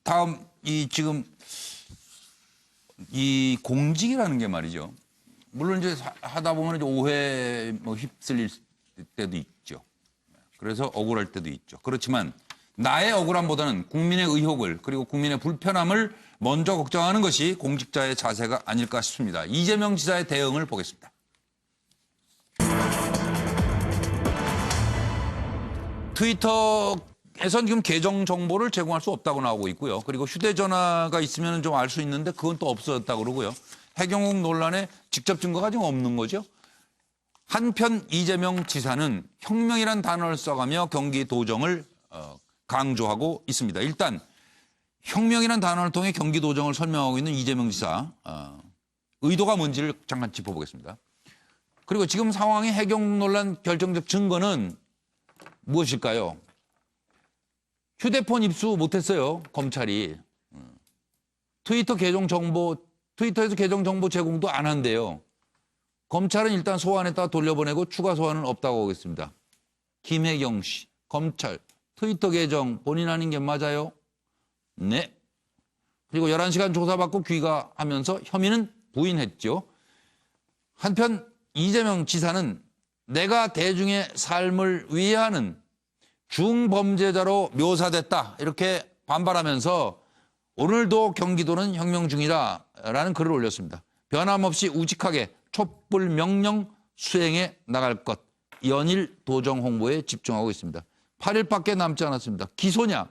다음 지금 이 공직이라는 게 말이죠. 물론 이제 하다 보면 이제 오해 휩쓸릴 때도 있죠. 그래서 억울할 때도 있죠. 그렇지만 나의 억울함보다는 국민의 의혹을 그리고 국민의 불편함을 먼저 걱정하는 것이 공직자의 자세가 아닐까 싶습니다. 이재명 지사의 대응을 보겠습니다. 트위터에선 지금 계정 정보를 제공할 수 없다고 나오고 있고요. 그리고 휴대전화가 있으면 좀 알 수 있는데 그건 또 없어졌다고 그러고요. 해경욱 논란에 직접 증거가 지금 없는 거죠. 한편 이재명 지사는 혁명이란 단어를 써가며 경기도정을 강조하고 있습니다. 일단 혁명이란 단어를 통해 경기도정을 설명하고 있는 이재명 지사 의도가 뭔지를 잠깐 짚어보겠습니다. 그리고 지금 상황의 해경욱 논란 결정적 증거는 무엇일까요? 휴대폰 입수 못했어요, 검찰이. 트위터 계정 정보, 트위터에서 계정 정보 제공도 안 한대요. 검찰은 일단 소환했다가 돌려보내고 추가 소환은 없다고 하겠습니다. 김혜경 씨, 검찰, 트위터 계정 본인 아닌 게 맞아요? 네. 그리고 11시간 조사받고 귀가하면서 혐의는 부인했죠. 한편 이재명 지사는 내가 대중의 삶을 위해하는 중범죄자로 묘사됐다 이렇게 반발하면서 오늘도 경기도는 혁명 중이다라는 글을 올렸습니다. 변함없이 우직하게 촛불 명령 수행해 나갈 것. 연일 도정 홍보에 집중하고 있습니다. 8일밖에 남지 않았습니다. 기소냐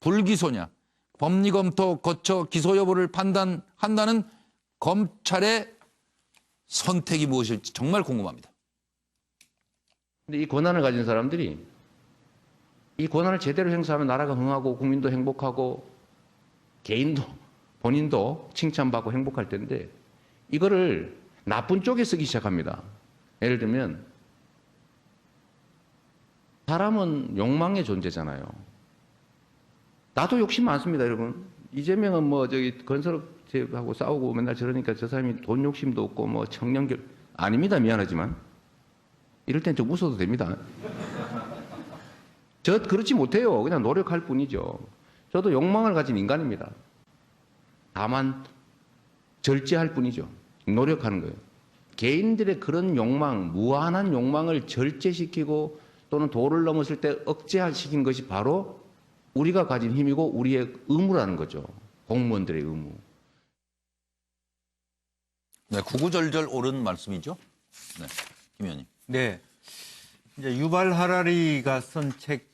불기소냐 법리검토 거쳐 기소 여부를 판단한다는 검찰의 선택이 무엇일지 정말 궁금합니다. 근데 이 권한을 가진 사람들이 이 권한을 제대로 행사하면 나라가 흥하고 국민도 행복하고 개인도 본인도 칭찬받고 행복할 텐데 이거를 나쁜 쪽에 쓰기 시작합니다. 예를 들면 사람은 욕망의 존재잖아요. 나도 욕심 많습니다, 여러분. 이재명은 뭐 저기 건설업체하고 싸우고 맨날 저러니까 저 사람이 돈 욕심도 없고 뭐 청년결 아닙니다. 미안하지만 이럴 땐 좀 웃어도 됩니다. 저 그렇지 못해요. 그냥 노력할 뿐이죠. 저도 욕망을 가진 인간입니다. 다만 절제할 뿐이죠. 노력하는 거예요. 개인들의 그런 욕망, 무한한 욕망을 절제시키고 또는 도를 넘었을 때 억제시킨 것이 바로 우리가 가진 힘이고 우리의 의무라는 거죠. 공무원들의 의무. 네, 구구절절 옳은 말씀이죠. 네, 김 의원님. 네, 이제 유발 하라리가 쓴 책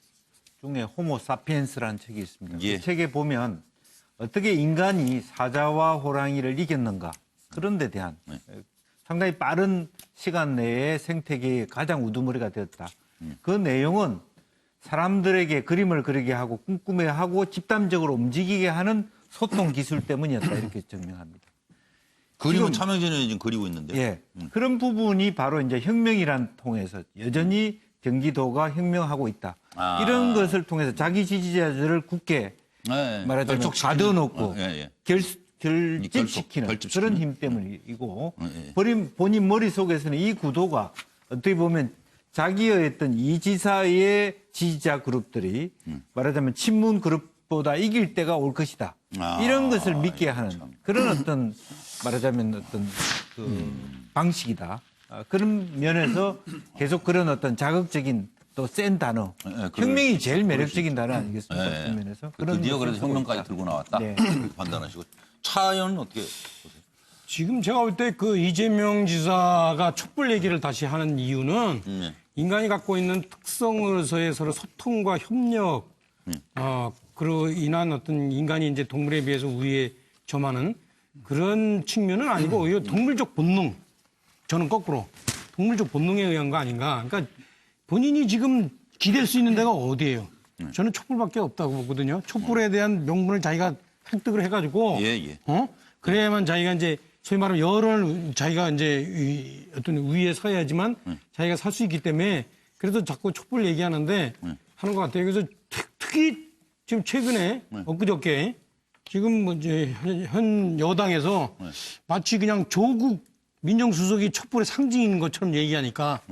중에 호모 사피엔스라는 책이 있습니다. 예. 그 책에 보면 어떻게 인간이 사자와 호랑이를 이겼는가 그런 데 대한 상당히 빠른 시간 내에 생태계의 가장 우두머리가 되었다. 그 내용은 사람들에게 그림을 그리게 하고 꿈꾸게하고 집단적으로 움직이게 하는 소통 기술 때문이었다 이렇게 증명합니다. 그림은 차명진 의원이 지금 그리고 있는데요. 예, 그런 부분이 바로 이제 혁명이란 통해서 여전히 경기도가 혁명하고 있다. 이런 것을 통해서 자기 지지자들을 굳게 말하자면 가둬놓고 결집시키는 그런 힘 때문이고 본인 머릿속에서는 이 구도가 어떻게 보면 자기의 어떤 이 지사의 지지자 그룹들이 말하자면 친문 그룹보다 이길 때가 올 것이다. 이런 것을 믿게 하는 그런 어떤 말하자면 어떤 그 방식이다. 그런 면에서 계속 그런 어떤 자극적인 또 센 단어. 혁명이 제일 매력적인 단어 아니겠습니까? 그런 면에서. 드디어 그래서 혁명까지 들고 나왔다. 네. 판단하시고. 차 의원은 어떻게 보세요? 지금 제가 볼 때 그 이재명 지사가 촛불 얘기를 다시 하는 이유는 인간이 갖고 있는 특성으로서의 서로 소통과 협력, 그로 인한 어떤 인간이 이제 동물에 비해서 우위에 점하는 그런 측면은 아니고 오히려 동물적 본능, 저는 거꾸로 동물적 본능에 의한 거 아닌가. 그러니까 본인이 지금 기댈 수 있는 데가 어디예요? 저는 촛불밖에 없다고 보거든요. 촛불에 대한 명분을 자기가 획득을 해가지고, 그래야만 자기가 이제 소위 말하면 여론을 자기가 이제 어떤 위에 서야지만 자기가 살 수 있기 때문에 그래서 자꾸 촛불 얘기하는데 하는 것 같아요. 그래서 특히 지금 최근에 엊그저께 지금 뭐 이제 현 여당에서 마치 그냥 조국 민정수석이 촛불의 상징인 것처럼 얘기하니까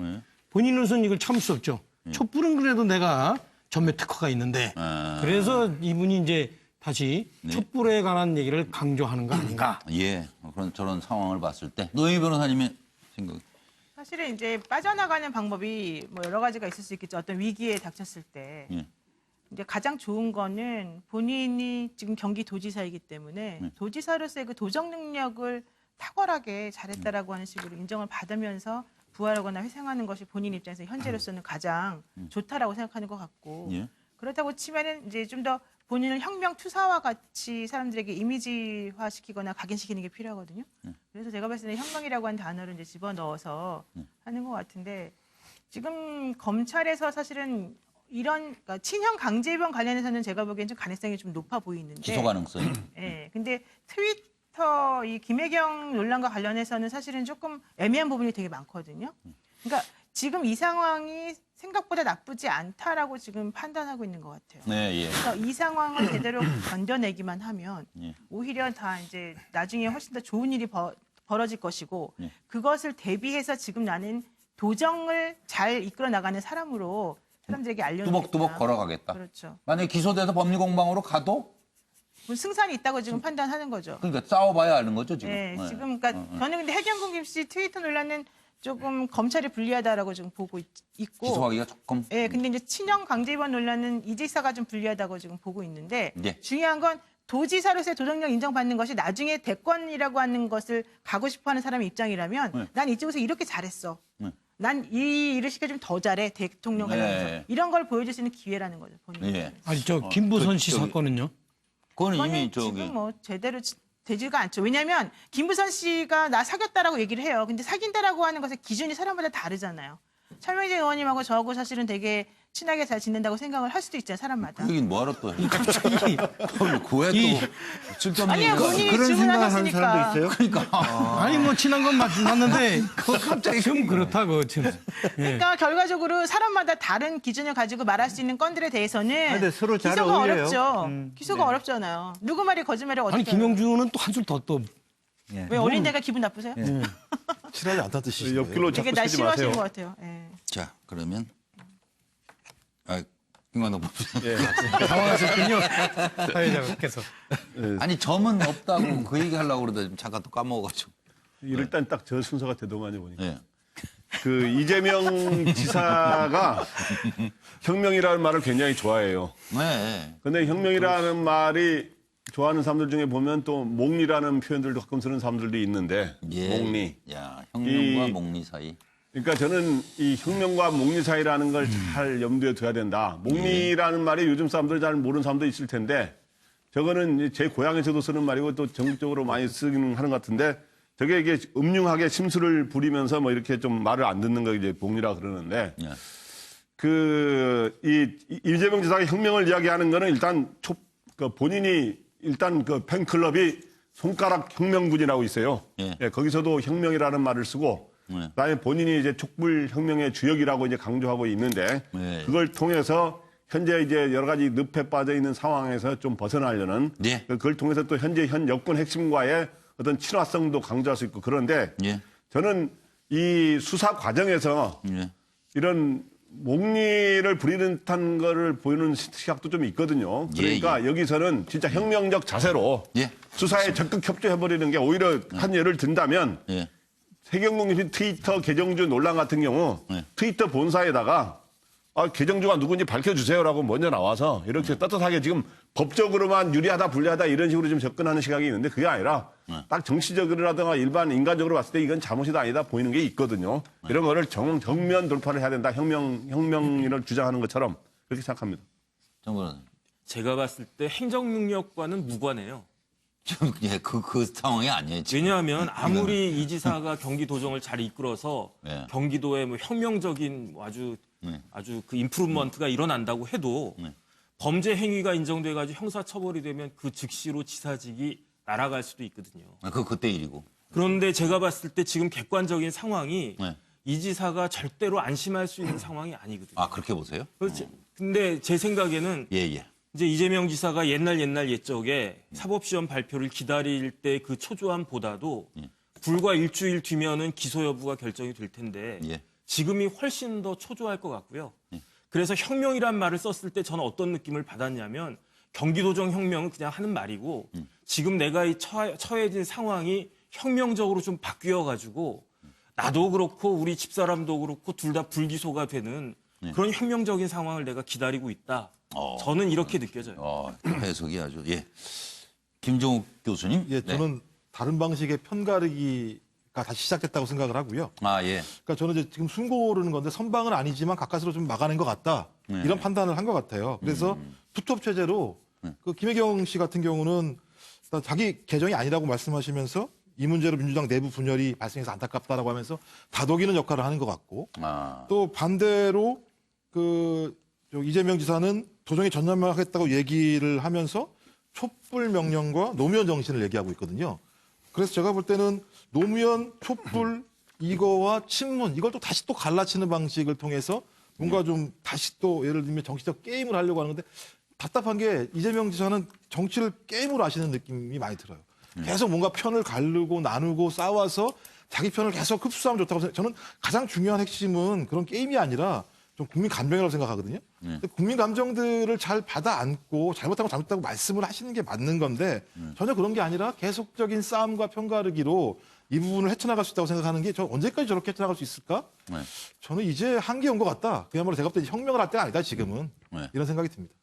본인으로서는 이걸 참을 수 없죠. 촛불은 그래도 내가 전매 특허가 있는데 그래서 이분이 이제 다시 네. 촛불에 관한 얘기를 강조하는 거 아닌가? 예. 그런 저런 상황을 봤을 때 노영희 변호사님의 생각. 사실은 이제 빠져나가는 방법이 뭐 여러 가지가 있을 수 있겠죠. 어떤 위기에 닥쳤을 때. 예. 이제 가장 좋은 거는 본인이 지금 경기도지사이기 때문에 도지사로서의 그 도정 능력을 탁월하게 잘했다라고 하는 식으로 인정을 받으면서 부활하거나 회생하는 것이 본인 입장에서 현재로서는 가장 좋다라고 생각하는 것 같고 예. 그렇다고 치면은 이제 좀 더 본인을 혁명 투사와 같이 사람들에게 이미지화시키거나 각인시키는 게 필요하거든요. 그래서 제가 봤을 때 혁명이라고 하는 단어를 이제 집어넣어서 하는 것 같은데 지금 검찰에서 사실은 이런 그러니까 친형 강제입원 관련해서는 제가 보기엔 좀 가능성이 좀 높아 보이는데 기소 가능성이. 예. 근데 트위터 이 김혜경 논란과 관련해서는 사실은 조금 애매한 부분이 되게 많거든요. 그러니까 지금 이 상황이 생각보다 나쁘지 않다라고 지금 판단하고 있는 것 같아요. 네, 예. 그래서 이 상황을 제대로 견뎌내기만 하면 예. 오히려 다 이제 나중에 훨씬 더 좋은 일이 벌어질 것이고 예. 그것을 대비해서 지금 나는 도정을 잘 이끌어 나가는 사람으로 사람들에게 알려놓겠다. 뚜벅뚜벅 걸어가겠다. 그렇죠. 만약에 기소돼서 법리 공방으로 가도 뭐 승산이 있다고 지금 판단하는 거죠. 그러니까 싸워봐야 아는 거죠 지금. 네, 네. 지금 그러니까 저는 근데 해경국 김씨 트위터 논란은 조금 검찰이 불리하다라고 지금 보고 있고. 기소하기가 조금. 예, 근데 이제 친형 강제입원 논란은 이 지사가 좀 불리하다고 지금 보고 있는데 예. 중요한 건 도지사로서의 도덕력 인정받는 것이 나중에 대권이라고 하는 것을 가고 싶어하는 사람의 입장이라면 네. 난 이쪽에서 이렇게 잘했어. 네. 난 이 일을 시켜 좀 더 잘해 대통령 관련해서 네. 이런 걸 보여줄 수 있는 기회라는 거죠. 본인. 예. 아니 저 김부선 씨 저기- 사건은요? 그거는 그거는 이미 저기 지금 뭐 제대로 되지가 않죠. 왜냐하면 김부선 씨가 나 사귀었다라고 얘기를 해요. 근데 사귄다라고 하는 것의 기준이 사람마다 다르잖아요. 차명진 의원님하고 저하고 사실은 되게 친하게 잘 지낸다고 생각을 할 수도 있잖아요. 사람마다. 그 얘기는 뭐하러 또 해? 갑자기 그왜 이- 또 쓸데없는 아니요, 얘기가 본인이 그런 생각을 하는 질문하셨으니까. 사람도 있어요? 그러니까 아니 뭐 친한 건 맞는데 그거 갑자기 좀 그렇다고 지금. 예. 그러니까 결과적으로 사람마다 다른 기준을 가지고 말할 수 있는 건들에 대해서는 근데 서로 잘 기소가 어울려요. 어렵죠. 기소가 네. 어렵잖아요. 누구 말이 거짓말이 어떻게 아니 김영준은 또 한 줄 더 또. 예. 왜 어린 데가 기분 나쁘세요? 친하지 않다는 뜻이시죠. 옆길로 되게 자꾸 날 쓰지 싫어하시는 마세요. 것 같아요. 예. 자 그러면 김관동 법사. 예. 당황하셨군요. 사회자께서. 아니 점은 없다고 그 얘기 하려고 그러다 지금 잠깐 또 까먹어가지고. 일단 딱 저 순서가 되더만요 보니까. 예. 그 이재명 지사가 혁명이라는 말을 굉장히 좋아해요. 네. 근데 혁명이라는 말이 좋아하는 사람들 중에 보면 또 몽리라는 표현들도 가끔 쓰는 사람들도 있는데 예. 몽리. 야 혁명과 이- 목리 사이. 그러니까 저는 이 혁명과 몽리 사이라는 걸 잘 염두에 둬야 된다. 몽리라는 말이 요즘 사람들 잘 모르는 사람도 있을 텐데 저거는 제 고향에서도 쓰는 말이고 또 전국적으로 많이 쓰기는 하는 것 같은데 저게 이게 음흉하게 심술을 부리면서 뭐 이렇게 좀 말을 안 듣는 거 이제 몽리라 그러는데 예. 이재명 지사가 혁명을 이야기하는 거는 일단 그 본인이 일단 그 팬클럽이 손가락 혁명군이라고 있어요. 예. 예, 거기서도 혁명이라는 말을 쓰고 네. 그다음에 본인이 이제 촛불 혁명의 주역이라고 이제 강조하고 있는데 네. 그걸 통해서 현재 이제 여러 가지 늪에 빠져 있는 상황에서 좀 벗어나려는 네. 그걸 통해서 또 현재 현 여권 핵심과의 어떤 친화성도 강조할 수 있고 그런데 예. 저는 이 수사 과정에서 예. 이런 목리를 부리는 듯한 거를 보이는 시각도 좀 있거든요. 그러니까 여기서는 진짜 혁명적 자세로 예. 수사에 적극 협조해버리는 게 오히려 한 예를 든다면 예. 해경국님 트위터 계정주 논란 같은 경우 네. 트위터 본사에다가 계정주가 누군지 밝혀주세요라고 먼저 나와서 이렇게 떳떳하게 지금 법적으로만 유리하다 불리하다 이런 식으로 좀 접근하는 시각이 있는데 그게 아니라 딱 정치적으로라든가 일반 인간적으로 봤을 때 이건 잘못이다 아니다 보이는 게 있거든요. 이런 거를 정면 돌파를 해야 된다. 혁명을 주장하는 것처럼 그렇게 생각합니다. 정 변호사님. 제가 봤을 때 행정 능력과는 무관해요. 예, 그 상황이 아니에요. 지금. 왜냐하면 아무리 이 지사가 경기도정을 잘 이끌어서 네. 경기도에 뭐 혁명적인 뭐 아주 그 임프루먼트가 일어난다고 해도 네. 범죄 행위가 인정돼가지고 형사처벌이 되면 그 즉시로 지사직이 날아갈 수도 있거든요. 그때 일이고. 그런데 제가 봤을 때 지금 객관적인 상황이 네. 이 지사가 절대로 안심할 수 있는 상황이 아니거든요. 아 그렇게 보세요? 그렇지. 근데 제 생각에는 예. 이제 이재명 지사가 옛날 옛적에 사법시험 발표를 기다릴 때 그 초조함보다도 불과 일주일 뒤면은 기소 여부가 결정이 될 텐데 예. 지금이 훨씬 더 초조할 것 같고요. 그래서 혁명이란 말을 썼을 때 저는 어떤 느낌을 받았냐면 경기도정 혁명은 그냥 하는 말이고 지금 내가 이 처해진 상황이 혁명적으로 좀 바뀌어가지고 나도 그렇고 우리 집사람도 그렇고 둘 다 불기소가 되는 그런 혁명적인 상황을 내가 기다리고 있다. 저는 이렇게 느껴져요. 해석이 아주 예. 김종욱 교수님. 예, 저는 다른 방식의 편가르기가 다시 시작됐다고 생각을 하고요. 아 예. 그러니까 저는 이제 지금 숨 고르는 건데 선방은 아니지만 가까스로 좀 막아낸 것 같다. 이런 판단을 한 것 같아요. 그래서 투톱 체제로 그 김혜경 씨 같은 경우는 일단 자기 개정이 아니라고 말씀하시면서 이 문제로 민주당 내부 분열이 발생해서 안타깝다라고 하면서 다독이는 역할을 하는 것 같고 또 반대로 이재명 지사는 도정이 전념하겠다고 얘기를 하면서 촛불 명령과 노무현 정신을 얘기하고 있거든요. 그래서 제가 볼 때는 노무현, 촛불 이거와 친문 이걸 또 다시 또 갈라치는 방식을 통해서 뭔가 좀 다시 또 예를 들면 정치적 게임을 하려고 하는데 답답한 게 이재명 지사는 정치를 게임으로 하시는 느낌이 많이 들어요. 계속 뭔가 편을 가르고 나누고 싸워서 자기 편을 계속 흡수하면 좋다고 저는 가장 중요한 핵심은 그런 게임이 아니라 좀 국민 감정이라고 생각하거든요. 국민 감정들을 잘 받아 안고 잘못하고 잘못하고 말씀을 하시는 게 맞는 건데 전혀 그런 게 아니라 계속적인 싸움과 편가르기로 이 부분을 헤쳐나갈 수 있다고 생각하는 게 저 언제까지 저렇게 헤쳐나갈 수 있을까? 저는 이제 한계 온 것 같다. 그야말로 제가 볼 때 혁명을 할 때가 아니다 지금은. 이런 생각이 듭니다.